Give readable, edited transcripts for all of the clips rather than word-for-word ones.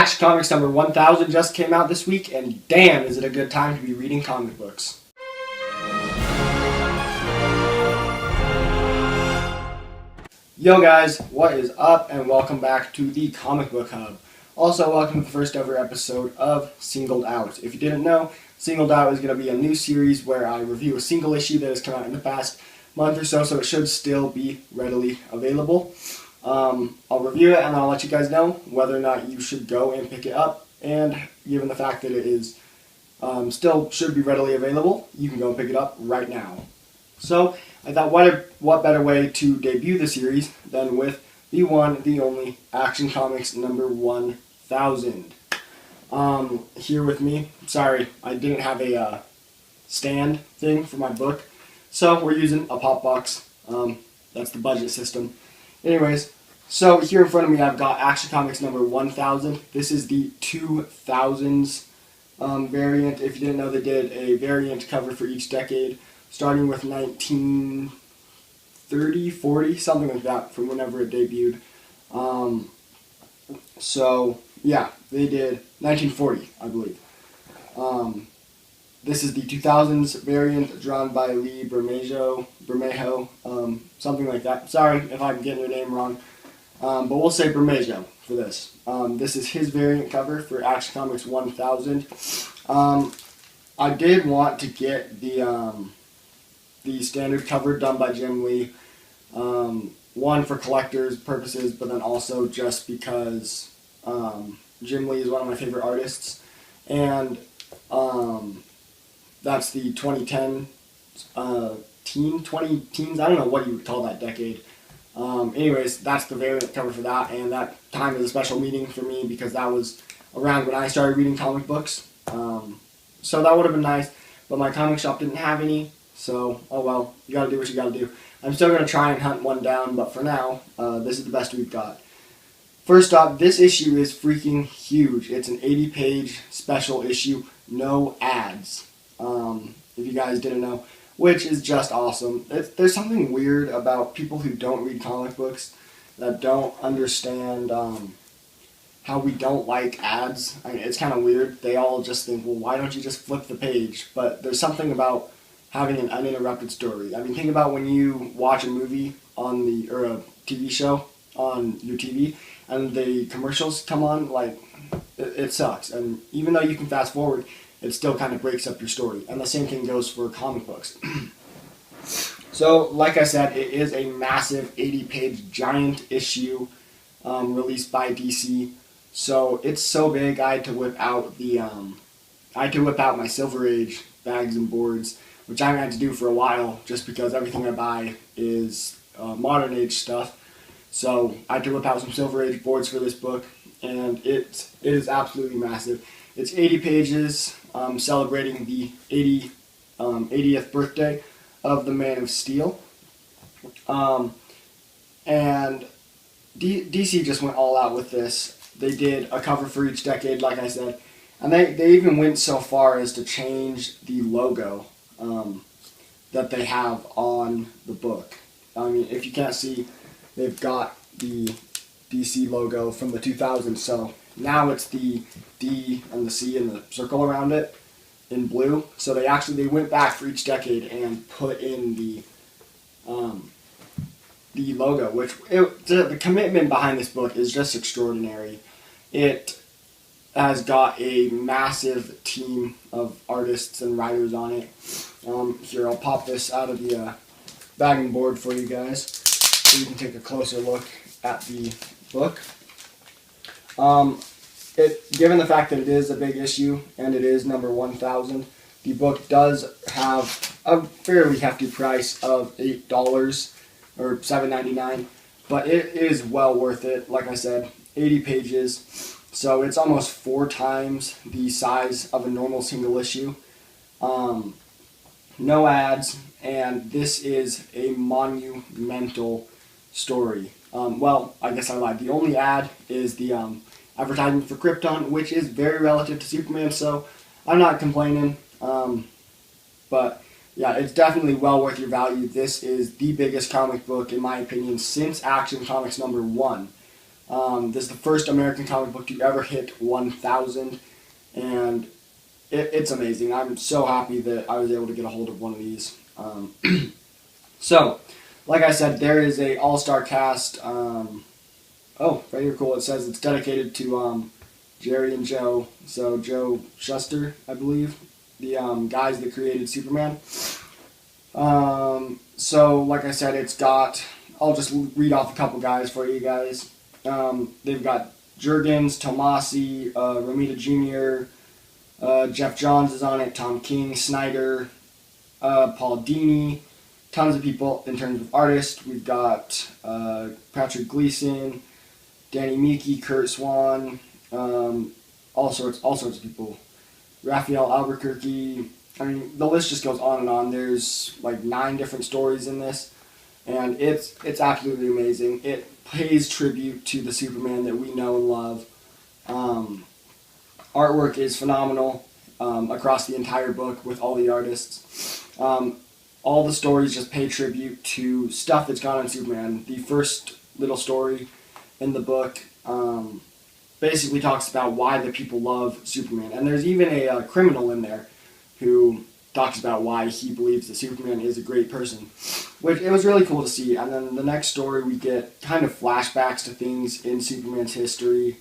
Action Comics number 1000 just came out this week, and damn, is it a good time to be reading comic books. Yo guys, what is up, and welcome back to the Comic Book Hub. Also, welcome to the first ever episode of Singled Out. If you didn't know, Singled Out is going to be a new series where I review a single issue that has come out in the past month or so it should still be readily available. I'll review it and I'll let you guys know whether or not you should go and pick it up, and given the fact that it is still should be readily available, you can go and pick it up right now. So I thought what better way to debut the series than with the one, the only Action Comics number 1000. Here with me, sorry I didn't have a stand thing for my book, so we're using a pop box. That's the budget system. Anyways, so here in front of me I've got Action Comics number 1000. This is the 2000s variant. If you didn't know, they did a variant cover for each decade, starting with 1930, 40, something like that, from whenever it debuted. So, yeah, they did 1940, I believe. This is the 2000s variant, drawn by Lee Bermejo, something like that. Sorry if I'm getting your name wrong, but we'll say Bermejo for this. This is his variant cover for Action Comics 1000. I did want to get the standard cover done by Jim Lee, one for collectors purposes, but then also just because Jim Lee is one of my favorite artists, and that's the 2010 20 teens, I don't know what you would call that decade. Anyways, that's the variant cover for that, and that time is a special meaning for me because that was around when I started reading comic books. So that would have been nice, but my comic shop didn't have any, so oh well, you gotta do what you gotta do. I'm still gonna try and hunt one down, but for now, this is the best we've got. First off, this issue is freaking huge. It's an 80-page special issue, no ads. If you guys didn't know, which is just awesome. There's something weird about people who don't read comic books that don't understand how we don't like ads. I mean, it's kind of weird. They all just think, well, why don't you just flip the page? But there's something about having an uninterrupted story. I mean, think about when you watch a movie or a TV show on your TV, and the commercials come on, like, it sucks. And even though you can fast forward, it still kind of breaks up your story. And the same thing goes for comic books. So, like I said, it is a massive 80-page giant issue released by DC. So it's so big, I had to whip out my Silver Age bags and boards, which I had to do for a while, just because everything I buy is modern age stuff. So I had to whip out some Silver Age boards for this book, and it is absolutely massive. It's 80 pages, celebrating the 80th birthday of the Man of Steel. And DC just went all out with this. They did a cover for each decade, like I said, and they even went so far as to change the logo that they have on the book. I mean, if you can't see, they've got the DC logo from the 2000s, so now it's the D and the C and the circle around it in blue. So they went back for each decade and put in the logo, which the commitment behind this book is just extraordinary. It has got a massive team of artists and writers on it. Here, I'll pop this out of the bagging board for you guys so you can take a closer look at the book. Given the fact that it is a big issue and it is number 1000, the book does have a fairly hefty price of $8 or $7.99, but it is well worth it. Like I said, 80 pages, so it's almost 4 times the size of a normal single issue. No ads, and this is a monumental story. Well, I guess I lied. The only ad is the advertisement for Krypton, which is very relative to Superman, so I'm not complaining. But yeah, it's definitely well worth your value. This is the biggest comic book, in my opinion, since Action Comics number 1. This is the first American comic book to ever hit 1,000, and it's amazing. I'm so happy that I was able to get a hold of one of these. So, like I said, there is a all-star cast. Very cool. It says it's dedicated to Jerry and Joe. So Joe Shuster, I believe, the guys that created Superman. So like I said, it's got. I'll just read off a couple guys for you guys. They've got Jurgens, Tomasi, Romita Jr., Jeff Johns is on it, Tom King, Snyder, Paul Dini, tons of people in terms of artists. We've got Patrick Gleason, Danny Meeke, Kurt Swan, all sorts of people. Raphael Albuquerque. I mean, the list just goes on and on. There's like 9 different stories in this, and it's absolutely amazing. It pays tribute to the Superman that we know and love. Artwork is phenomenal across the entire book with all the artists. All the stories just pay tribute to stuff that's gone on Superman. The first little story in the book basically talks about why the people love Superman. And there's even a criminal in there who talks about why he believes that Superman is a great person, which it was really cool to see. And then the next story, we get kind of flashbacks to things in Superman's history.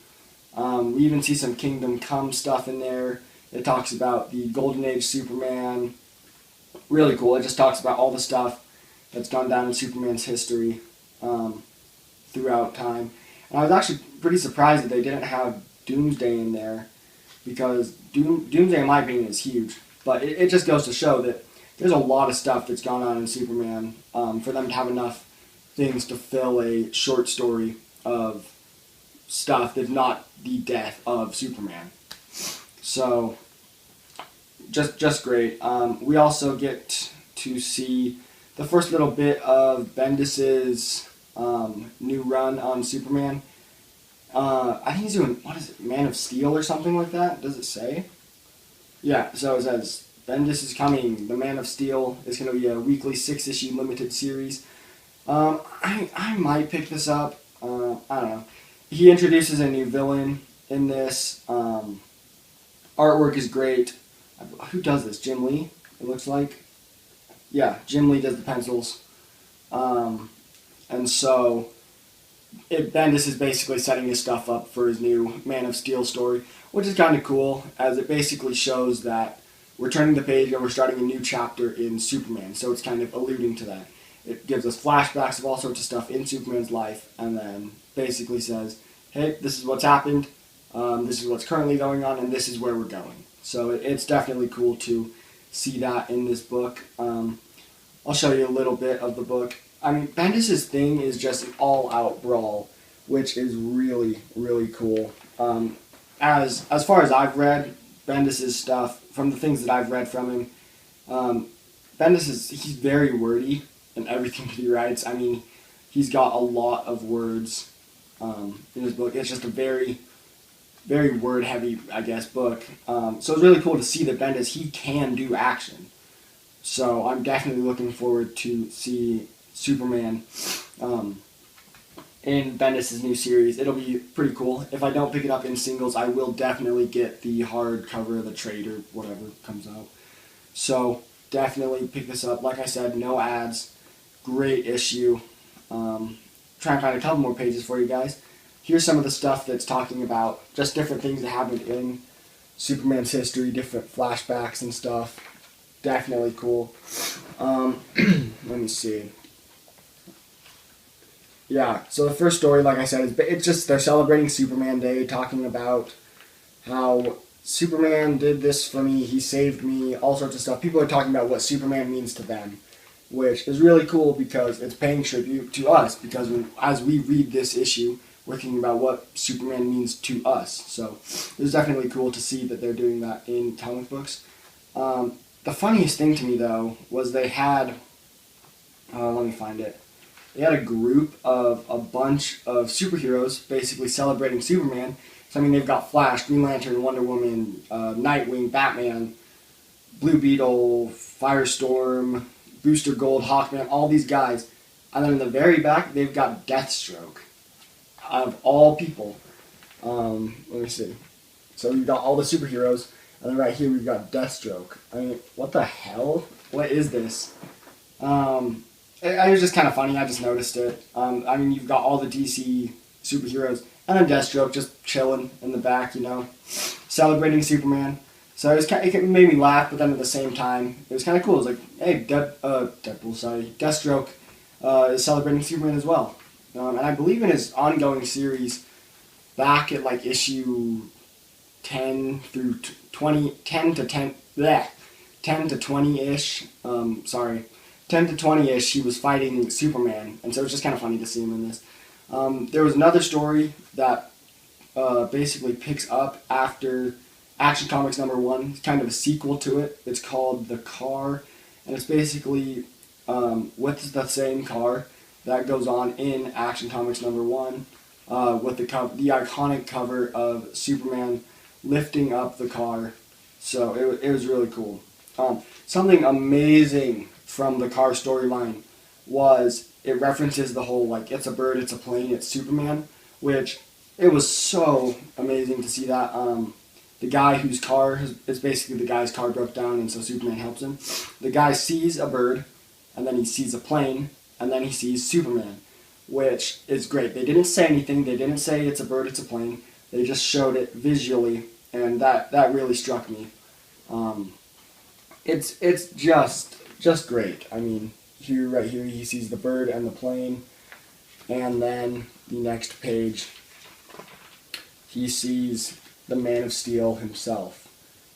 We even see some Kingdom Come stuff in there. It talks about the Golden Age Superman. Really cool. It just talks about all the stuff that's gone down in Superman's history throughout time. And I was actually pretty surprised that they didn't have Doomsday in there, because Doomsday, in my opinion, is huge. But it just goes to show that there's a lot of stuff that's gone on in Superman for them to have enough things to fill a short story of stuff that's not the death of Superman. So, just great. We also get to see the first little bit of Bendis's new run on Superman. I think he's doing, what is it, Man of Steel or something like that? Does it say? Yeah, so it says, Bendis is coming. The Man of Steel is going to be a weekly 6-issue limited series. I might pick this up. I don't know. He introduces a new villain in this. Artwork is great. Who does this? Jim Lee, it looks like. Yeah, Jim Lee does the pencils. And so Bendis is basically setting his stuff up for his new Man of Steel story, which is kind of cool, as it basically shows that we're turning the page and we're starting a new chapter in Superman. So it's kind of alluding to that. It gives us flashbacks of all sorts of stuff in Superman's life, and then basically says, hey, this is what's happened, this is what's currently going on, and this is where we're going. So it's definitely cool to see that in this book. I'll show you a little bit of the book. I mean, Bendis' thing is just an all-out brawl, which is really, really cool. As far as I've read Bendis' stuff, from the things that I've read from him, he's very wordy in everything that he writes. I mean, he's got a lot of words in his book. It's just a very, very word-heavy, I guess, book. So it's really cool to see that Bendis, he can do action. So I'm definitely looking forward to see Superman in Bendis' new series. It'll be pretty cool. If I don't pick it up in singles, I will definitely get the hardcover of the trade or whatever comes out. So definitely pick this up. Like I said, no ads. Great issue. Try and find a couple more pages for you guys. Here's some of the stuff that's talking about just different things that happened in Superman's history, different flashbacks and stuff. Definitely cool. Let me see. Yeah, so the first story, like I said, it's just they're celebrating Superman Day, talking about how Superman did this for me, he saved me, all sorts of stuff. People are talking about what Superman means to them, which is really cool because it's paying tribute to us, because as we read this issue, we're thinking about what Superman means to us. So it's definitely cool to see that they're doing that in comic books. The funniest thing to me, though, was they had, let me find it. They had a group of a bunch of superheroes basically celebrating Superman. So, I mean, they've got Flash, Green Lantern, Wonder Woman, Nightwing, Batman, Blue Beetle, Firestorm, Booster Gold, Hawkman, all these guys. And then in the very back, they've got Deathstroke. of all people. Let me see. So we've got all the superheroes, and then right here we've got Deathstroke. I mean, what the hell? What is this? It was just kind of funny. I just noticed it. I mean, you've got all the DC superheroes, and then Deathstroke just chilling in the back, you know, celebrating Superman. So it made me laugh, but then at the same time, it was kind of cool. It was like, hey, Deathstroke is celebrating Superman as well. And I believe in his ongoing series, back at like issue 10 through 20, 10 to 10, bleh, 10 to 20-ish, 10 to 20-ish, he was fighting Superman, and so it's just kind of funny to see him in this. There was another story that basically picks up after Action Comics #1. It's kind of a sequel to it. It's called The Car, and it's basically with the same car that goes on in Action Comics #1 with the iconic cover of Superman lifting up the car. So it was really cool. Something amazing from the car storyline was it references the whole, like, it's a bird, it's a plane, it's Superman, which it was so amazing to see that. The guy whose car, it's basically the guy's car broke down, and so Superman helps him. The guy sees a bird, and then he sees a plane, and then he sees Superman, which is great. They didn't say anything. They didn't say it's a bird, it's a plane. They just showed it visually, and that really struck me. It's just great. I mean, right here he sees the bird and the plane, and then the next page he sees the Man of Steel himself,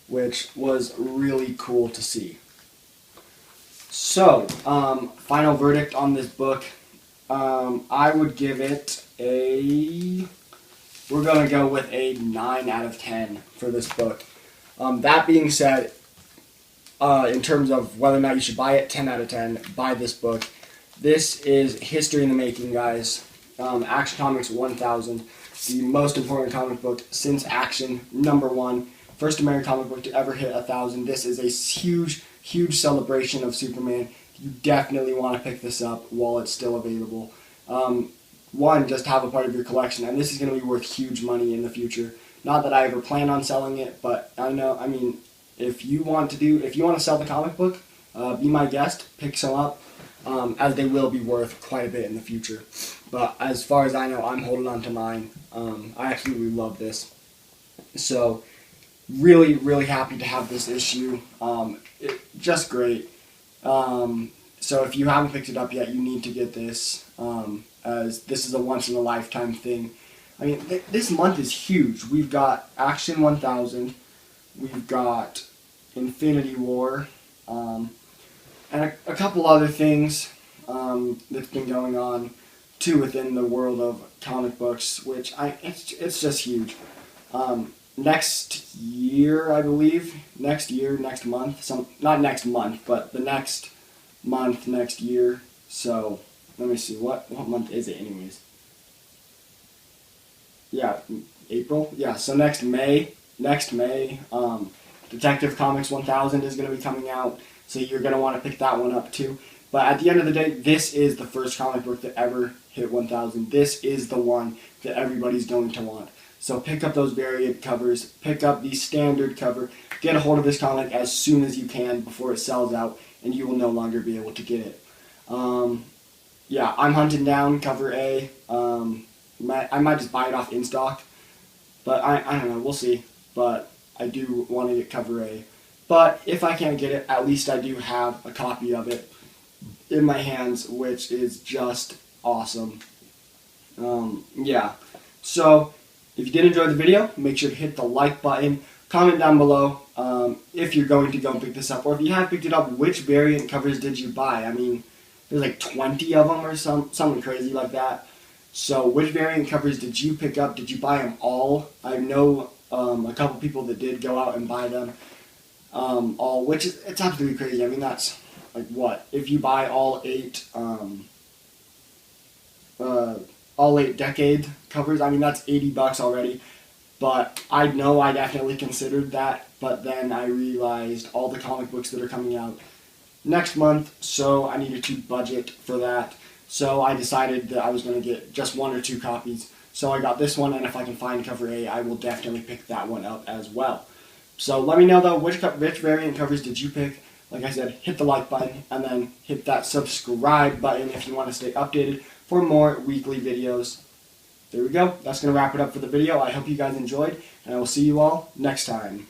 which was really cool to see. So, final verdict on this book, I would give it we're going to go with a 9 out of 10 for this book. That being said, in terms of whether or not you should buy it, 10 out of 10, buy this book. This is history in the making, guys. Action Comics 1000, the most important comic book since Action #1, first American comic book to ever hit 1,000. This is a huge celebration of Superman. You definitely want to pick this up while it's still available. One, just have a part of your collection, and this is going to be worth huge money in the future. Not that I ever plan on selling it, but if you want to sell the comic book, be my guest, pick some up, as they will be worth quite a bit in the future. But as far as I know, I'm holding on to mine. I absolutely love this. So, really, really happy to have this issue. Just great. So if you haven't picked it up yet, you need to get this, as this is a once-in-a-lifetime thing. I mean, this month is huge. We've got Action 1000, we've got Infinity War, and a couple other things that's been going on too within the world of comic books, which it's just huge. Next year, I believe, next month, not next month, but the next month, next year. So let me see, what month is it anyways? Yeah, April. Yeah, so next May, Detective Comics 1000 is going to be coming out, so you're going to want to pick that one up too. But at the end of the day, this is the first comic book that ever hit 1000. This is the one that everybody's going to want. So pick up those variant covers, pick up the standard cover, get a hold of this comic as soon as you can before it sells out, and you will no longer be able to get it. Yeah, I'm hunting down cover A. I might just buy it off in stock, but I don't know, we'll see. But I do want to get cover A. But if I can't get it, at least I do have a copy of it in my hands, which is just awesome. Yeah, so if you did enjoy the video, make sure to hit the like button, comment down below if you're going to go and pick this up, or if you have picked it up, which variant covers did you buy? I mean, there's like 20 of them or something crazy like that. So which variant covers did you pick up? Did you buy them all? I know a couple people that did go out and buy them all, which is, it's absolutely crazy. I mean, that's like what? If you buy all 8 decade covers, I mean, that's $80 already. But I know I definitely considered that, but then I realized all the comic books that are coming out next month, so I needed to budget for that. So I decided that I was going to get just 1 or 2 copies. So I got this one, and if I can find cover A, I will definitely pick that one up as well. So let me know though, which variant covers did you pick? Like I said, hit the like button and then hit that subscribe button if you want to stay updated for more weekly videos. There we go. That's going to wrap it up for the video. I hope you guys enjoyed, and I will see you all next time.